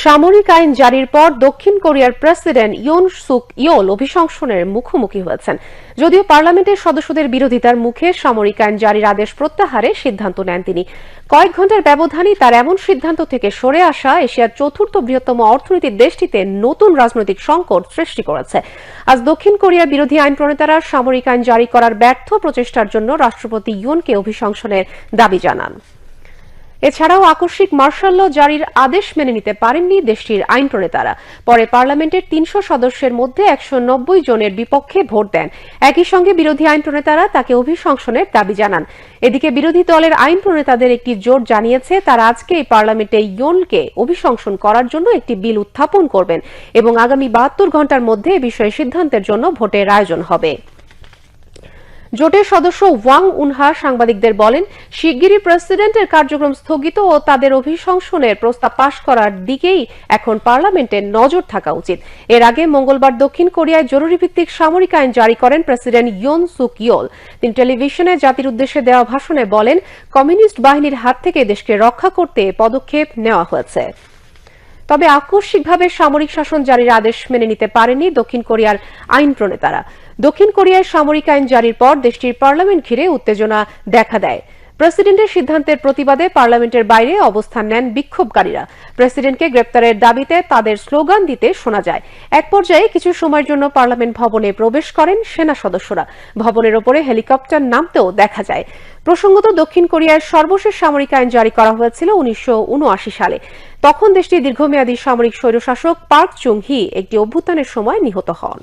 সামরিক আইন জারির পর দক্ষিণ কোরিয়ার প্রেসিডেন্ট ইয়ন সুক ইয়োল অভিশংসনের মুখোমুখি হয়েছেন। যদিও পার্লামেন্টের সদস্যদের বিরোধিতার মুখে সামরিক আইন জারির আদেশ প্রত্যাহারে সিদ্ধান্ত নেন তিনি। কয়েক ঘণ্টার ব্যবধানে তার এমন সিদ্ধান্ত থেকে সরে আসা এশিয়ার চতুর্থ বৃহত্তম অর্থনীতির দেশটিতে নতুন রাজনৈতিক সংকট সৃষ্টি করেছে। আজ দক্ষিণ কোরিয়ার বিরোধী আইন প্রণেতারা সামরিক আইন জারি করার ব্যর্থ প্রচেষ্টার জন্য রাষ্ট্রপতি ইয়নকে অভিশংসনের দাবি জানান। এছাড়াও আকস্মিক মার্শাল ল জারির আদেশ মেনে নিতে পারেননি দেশটির আইন প্রণেতারা। পরে পার্লামেন্টের ৩০০ সদস্যের মধ্যে ১৯০ জনের বিপক্ষে ভোট দেন। একই সঙ্গে বিরোধী আইন প্রণেতারা তাকে অভিশংসনের দাবি জানান। এদিকে বিরোধী দলের আইন প্রণেতাদের একটি জোট জানিয়েছে তারা আজকে এই পার্লামেন্টে ইয়নকে অভিশংসন করার জন্য একটি বিল উত্থাপন করবেন এবং আগামী ৭২ ঘণ্টার মধ্যে এ বিষয়ে সিদ্ধান্তের জন্য ভোটের আয়োজন হবে। জোটের সদস্য ওয়াং উনহা সাংবাদিকদের বলেন, শিগগিরই প্রেসিডেন্টের কার্যক্রম স্থগিত ও তাদের অভিশংসনের প্রস্তাব পাশ করার দিকেই এখন পার্লামেন্টের নজর থাকা উচিত। এর আগে মঙ্গলবার দক্ষিণ কোরিয়ায় জরুরিভিত্তিক সামরিক আইন জারি করেন প্রেসিডেন্ট ইয়ন সুক ইয়োল। তিনি টেলিভিশনে জাতির উদ্দেশ্যে দেওয়া ভাষণে বলেন, কমিউনিস্ট বাহিনীর হাত থেকে দেশকে রক্ষা করতে পদক্ষেপ নেওয়া হয়েছে। তবে আকস্মিকভাবে সামরিক শাসন জারির আদেশ মেনে নিতে পারেনি দক্ষিণ কোরিয়ার আইন প্রণেতারা। দক্ষিণ কোরিয়ায় সামরিক আইন জারির পর দেশটির পার্লামেন্ট ঘিরে উত্তেজনা দেখা দেয়। প্রেসিডেন্টের সিদ্ধান্তের প্রতিবাদে পার্লামেন্টের বাইরে অবস্থান নেন বিক্ষোভকারীরা। প্রেসিডেন্টকে গ্রেপ্তারের দাবিতে তাদের স্লোগান দিতে শোনা যায়। এক পর্যায়ে কিছু সময়ের জন্য পার্লামেন্ট ভবনে প্রবেশ করেন সেনা সদস্যরা। ভবনের ওপরে হেলিকপ্টার নামতেও দেখা যায়। প্রসঙ্গত, দক্ষিণ কোরিয়ার সর্বশেষ সামরিক আইন জারি করা হয়েছিল ১৯৭৯ সালে। তখন দেশটির দীর্ঘমেয়াদী সামরিক স্বৈরশাসক পার্ক চুং হি একটি অভ্যুত্থানের সময় নিহত হন।